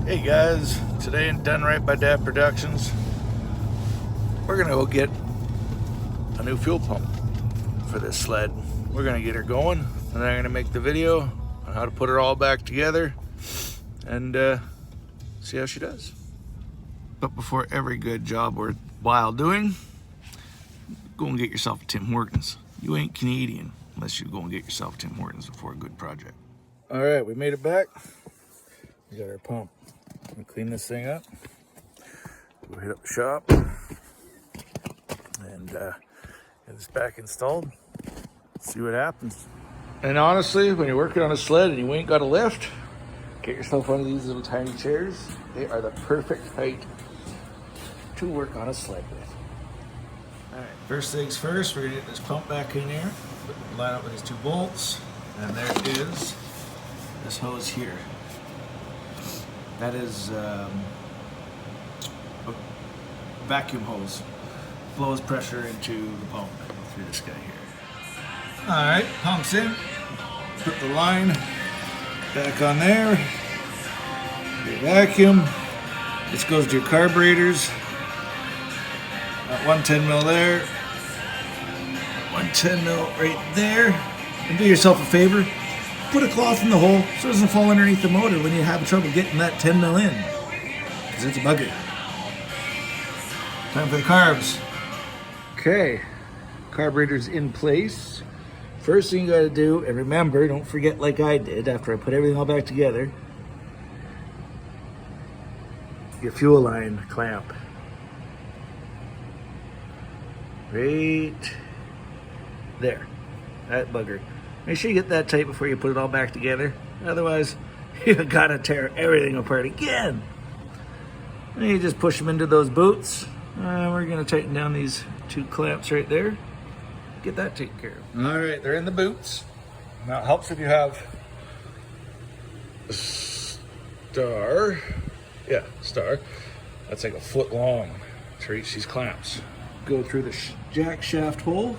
Hey guys, today in Done Right by Dad Productions, we're gonna go get a new fuel pump for this sled. We're gonna get her going, and I'm gonna make the video on how to put her all back together and see how she does. But before every good job worthwhile doing, go and get yourself a Tim Hortons. You ain't Canadian unless you go and get yourself a Tim Hortons before a good project. All right, we made it back. We got our pump. I'm gonna clean this thing up. We'll hit up the shop and get this back installed. See what happens. And honestly, when you're working on a sled and you ain't got a lift, get yourself one of these little tiny chairs. They are the perfect height to work on a sled with. All right, first things first, we're gonna get this pump back in here. Line up with these two bolts, and there is this hose here. That is a vacuum hose. Blows pressure into the pump through this guy here. All right, pump's in. Put the line back on there. Your vacuum. This goes to your carburetors. Got 110 mil there. 110 mil right there. And do yourself a favor. Put a cloth in the hole so it doesn't fall underneath the motor when you have trouble getting that 10 mil in, because it's a bugger. Time for the carbs. Okay, carburetor's in place. First thing you gotta do, and remember, don't forget like I did after I put everything all back together, your fuel line clamp. Right there, that bugger. Make sure you get that tight before you put it all back together. Otherwise, you gotta tear everything apart again. And you just push them into those boots. We're gonna tighten down these two clamps right there. Get that taken care of. All right, they're in the boots. Now it helps if you have a star. Yeah, star. That's like a foot long to reach these clamps. Go through the jack shaft hole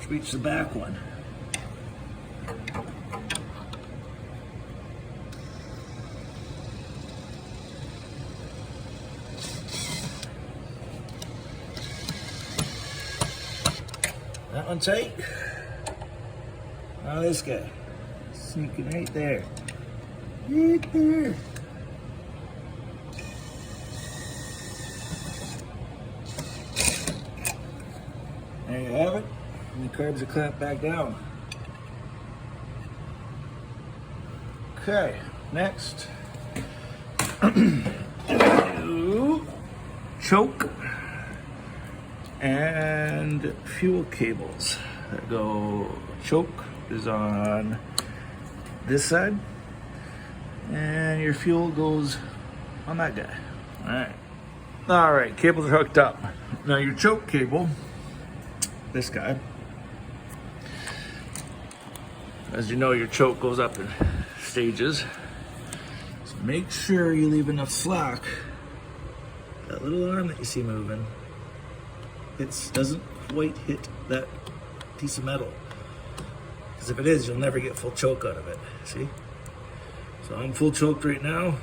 to reach the back one. That one tight. Now this guy, sneaking right there. Right there. There you have it. And the carbs are clamped back down. Okay, next. Choke and fuel cables that go. Choke is on this side, and your fuel goes on that guy. All right, cables are hooked up. Now your choke cable, this guy, as you know, your choke goes up in stages, so make sure you leave enough slack. That little arm that you see moving, it doesn't quite hit that piece of metal, because if it is, you'll never get full choke out of it. See? So I'm full choked right now,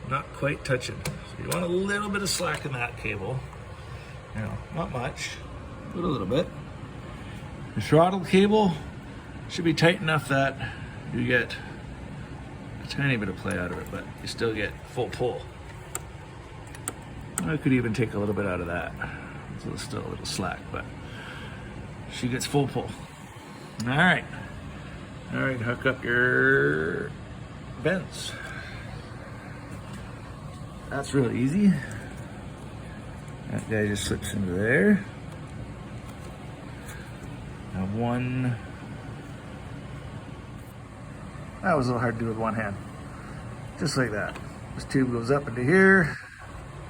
not quite touching. So you want a little bit of slack in that cable. You know, not much, but a little bit. The throttle cable should be tight enough that you get a tiny bit of play out of it, but you still get full pull. I could even take a little bit out of that. So it's still a little slack, but she gets full pull. All right, hook up your vents. That's really easy. That guy just slips into there. Now that was a little hard to do with one hand. Just like that. This tube goes up into here.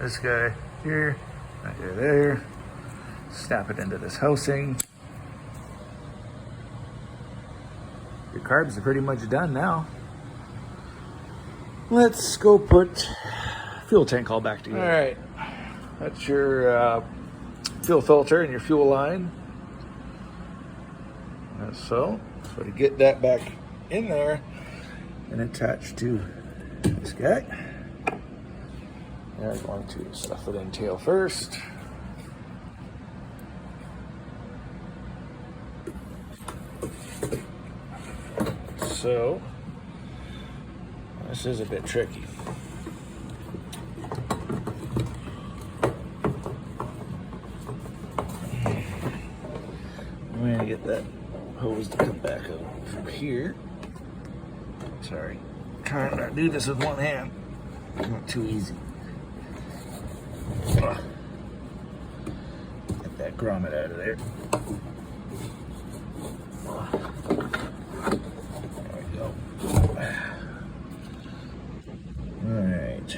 This guy here, that guy there. Snap it into this housing. Your carbs are pretty much done now. Let's go put fuel tank all back together. All right, that's your fuel filter and your fuel line. So to get that back in there and attached to this guy, We're going to stuff it in tail first. So, this is a bit tricky. I'm going to get that hose to come back out from here. Sorry, trying to do this with one hand. Not too easy. Get that grommet out of there. There we go. Alright.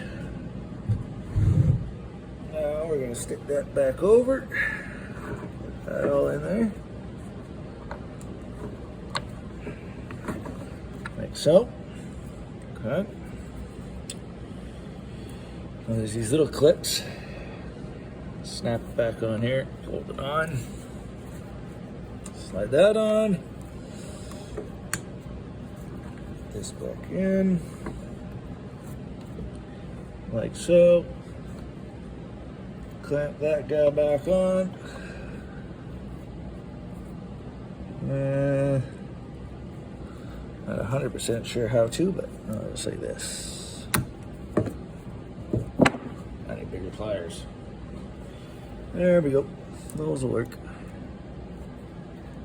Now we're going to stick that back over. Put that all in there. Like so. Okay. Now there's these little clips. Snap it back on here, hold it on, slide that on, put this back in, like so, clamp that guy back on, not 100% sure how to, but I'll say this. I need bigger pliers. There we go. Those will work.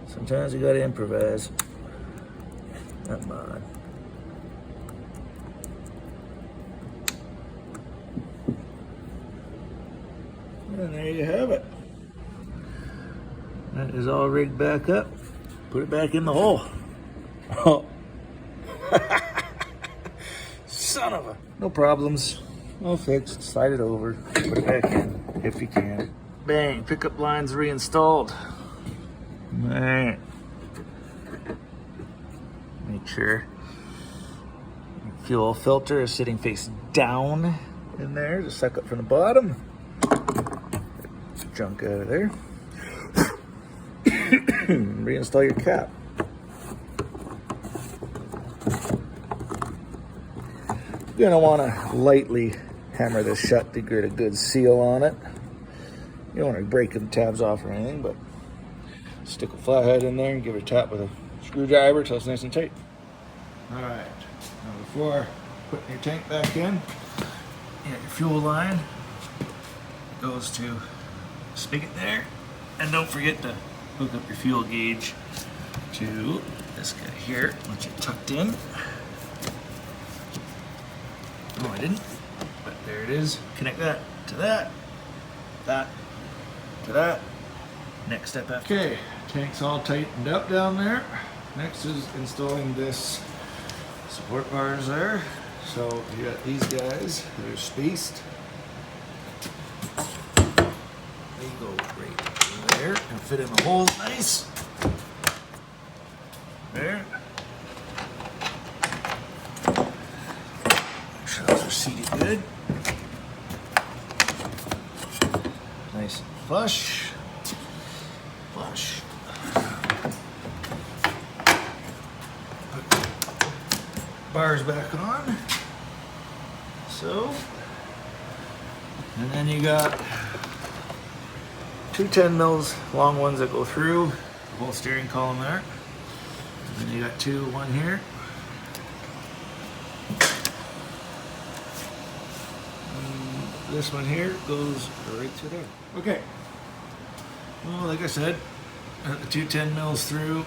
Sometimes you gotta improvise. Come on. And there you have it. That is all rigged back up. Put it back in the hole. Oh. Son of a. No problems. All fixed. Slide it over. Put it back in if you can. Bang, pickup lines reinstalled. Alright. Make sure your fuel filter is sitting face down in there to suck up from the bottom. Junk out of there. Reinstall your cap. You're gonna want to lightly hammer this shut to get a good seal on it. You don't want to break the tabs off or anything, but stick a flathead in there and give it a tap with a screwdriver till it's nice and tight. All right, now before putting your tank back in, you got your fuel line. It goes to the spigot there. And don't forget to hook up your fuel gauge to this guy here once you're tucked in. No, I didn't, but there it is. Connect that to that, that to that. Next step after. Okay, tank's all tightened up down there. Next is installing this support bars there. So you got these guys that are spaced. They go right there and fit in the holes nice. There. Make sure those are seated good. Nice and flush. Flush. Put bars back on. So. And then you got two 10 mils long ones that go through the whole steering column there. And then you got one here. And this one here goes right to there. Okay. Well, like I said, got the two 10 mils through,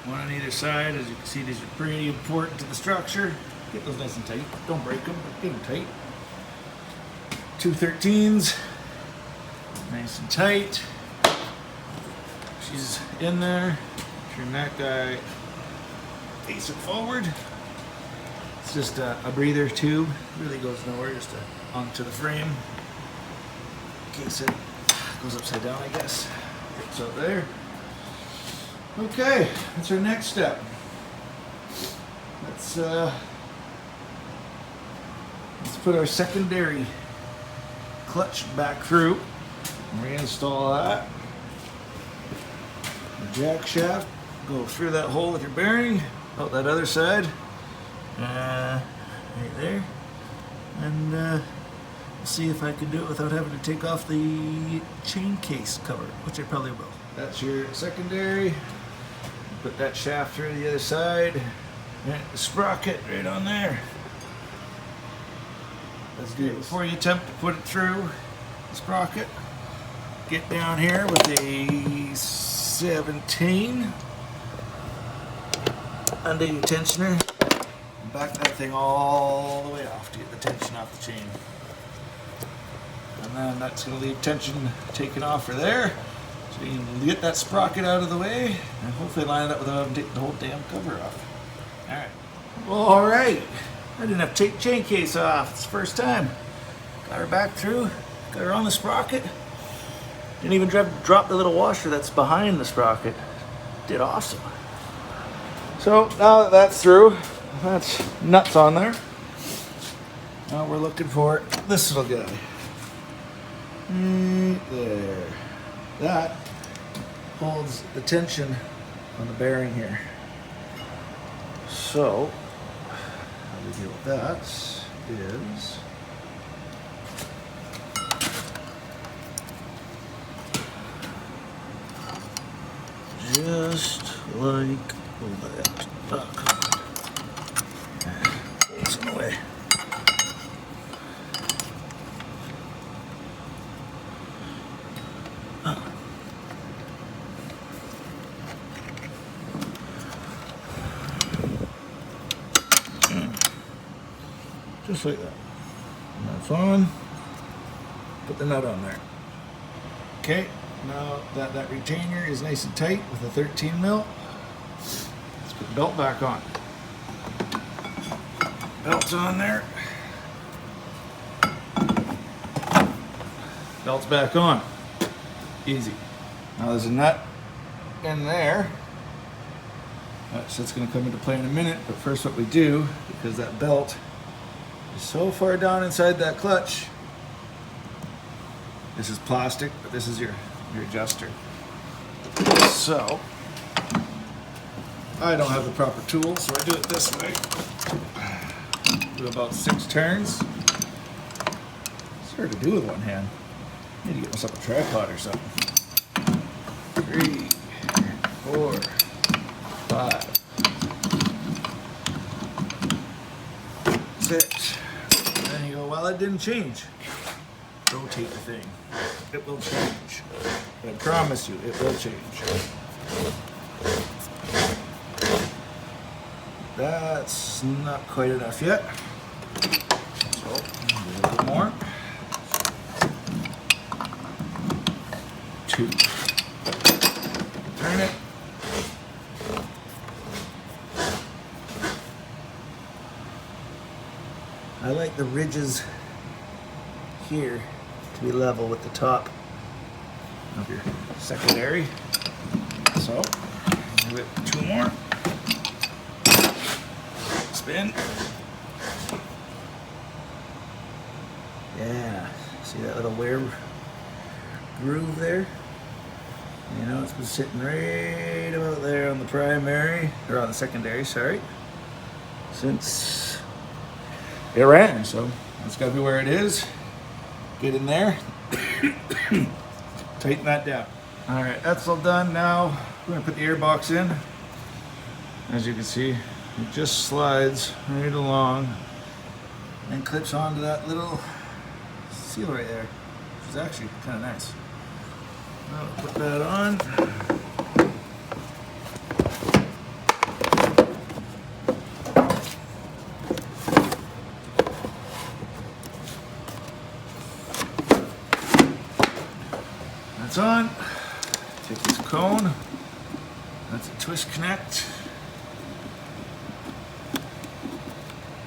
one on either side. As you can see, these are pretty important to the structure. Get those nice and tight. Don't break them, but get them tight. Two 13s, nice and tight. She's in there. Turn that guy face it forward. It's just a breather tube. Really goes nowhere, just onto the frame in case it goes upside down, I guess. It's up there. Okay, that's our next step. Let's put our secondary clutch back through and reinstall that. The jack shaft, go through that hole with your bearing, out that other side, right there, and see if I can do it without having to take off the chain case cover, which I probably will. That's your secondary. Put that shaft through the other side. And the sprocket right on there. That's good. Before you attempt to put it through the sprocket, get down here with a 17 under your tensioner. And back that thing all the way off to get the tension off the chain. And then that's going to leave tension taken off for there. So you can get that sprocket out of the way and hopefully line it up without having to take the whole damn cover off. Alright. I didn't have to take the chain case off. It's the first time. Got her back through. Got her on the sprocket. Didn't even drop the little washer that's behind the sprocket. Did awesome. So now that that's through, that's nuts on there. Now we're looking for this little guy. There. That holds the tension on the bearing here. So, how we deal with that is just like that. Oh, come on. It's in the way. Just like that. And that's on. Put the nut on there. Okay, now that retainer is nice and tight with a 13 mil, let's put the belt back on. Belt's on there. Belt's back on. Easy. Now there's a nut in there. That's going to come into play in a minute, but first what we do, because that belt is so far down inside that clutch, this is plastic, but this is your adjuster. So, I don't have the proper tool, so I do it this way. Do about 6 turns. It's hard to do with one hand. I need to get myself a tripod or something. 3, 4, 5, 6. Then you go, well, it didn't change. Rotate the thing. It will change. I promise you, it will change. That's not quite enough yet. So, a little bit more. 2. Turn it. I like the ridges here to be level with the top of your secondary. So, give it 2 more. Spin. Yeah, see that little wear groove there? You know, it's been sitting right about there on the primary, or on the secondary, sorry, since it ran, so that's gotta be where it is. Get in there, tighten that down. All right, that's all done. Now we're gonna put the air box in. As you can see, it just slides right along and clips onto that little seal right there, which is actually kind of nice. Now we'll put that on. That's on. Take this cone. That's a twist connect.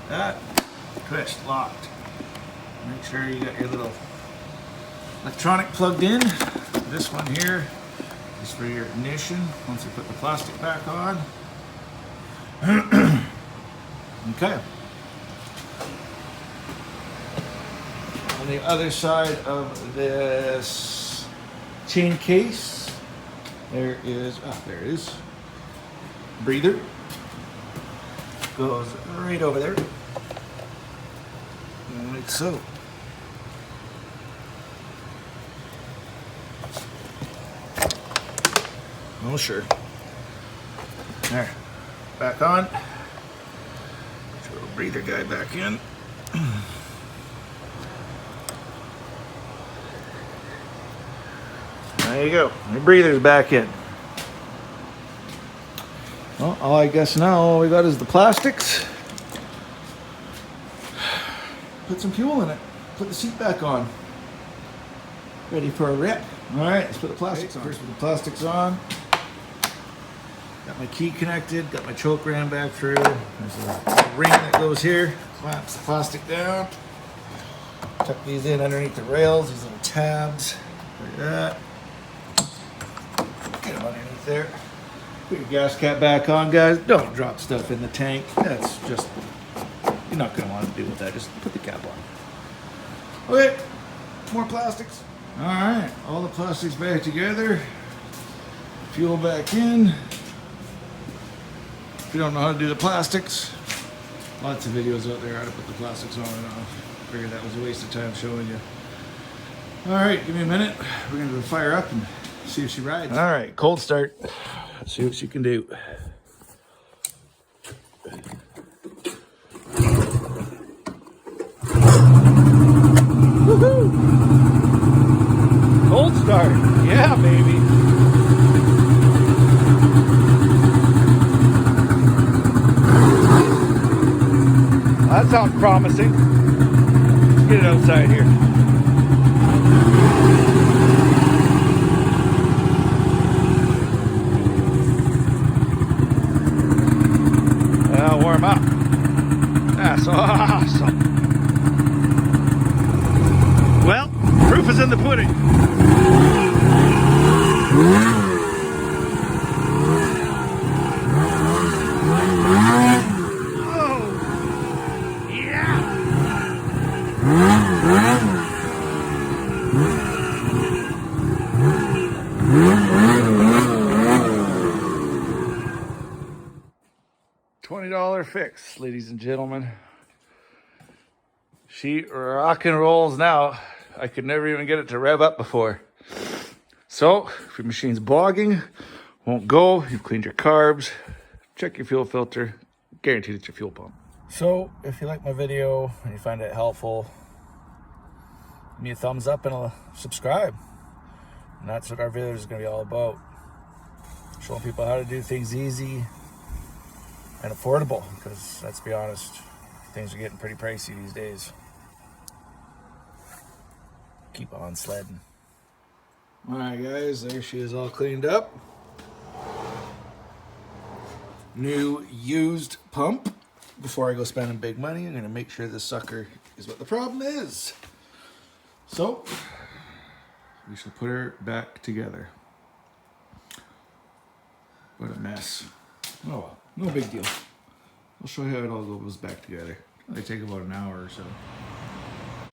That twist locked. Make sure you got your little electronic plugged in. This one here is for your ignition once you put the plastic back on. Okay. On the other side of this chain case, there is breather. Goes right over there, like so. Oh, sure. There. Back on. Throw a breather guide back in. There you go. Your breather's back in. Well, I guess now all we got is the plastics. Put some fuel in it. Put the seat back on. Ready for a rip. All right, let's put the plastics on. First, put the plastics on. Got my key connected. Got my choke ram back through. There's a ring that goes here. Clamps the plastic down. Tuck these in underneath the rails. These little tabs. Like that. Get them underneath there. Put your gas cap back on, guys. Don't drop stuff in the tank. That's just, you're not going to want to deal with that. Just put the cap on. Okay, more plastics. All right, all the plastics back together. Fuel back in. If you don't know how to do the plastics, lots of videos out there how to put the plastics on and off. Figured that was a waste of time showing you. All right, give me a minute. We're going to fire up and see if she rides. All right, cold start. Let's see what she can do. Woohoo! Cold start. Yeah, baby. That sounds promising. Let's get it outside here. Warm up. That's awesome. Well, proof is in the pudding. Oh, yeah. $20 fix, ladies and gentlemen. She rock and rolls now. I could never even get it to rev up before. So, if your machine's bogging, won't go, you've cleaned your carbs, check your fuel filter, guaranteed it's your fuel pump. So, if you like my video and you find it helpful, give me a thumbs up and a subscribe. And that's what our video is going to be all about. Showing people how to do things easy and affordable, because let's be honest, things are getting pretty pricey these days. Keep on sledding. All right, guys, there she is, all cleaned up. New used pump. Before I go spending big money, I'm gonna make sure this sucker is what the problem is. So we should put her back together. What a mess. Oh well, no big deal. I'll show you how it all goes back together. They take about an hour or so.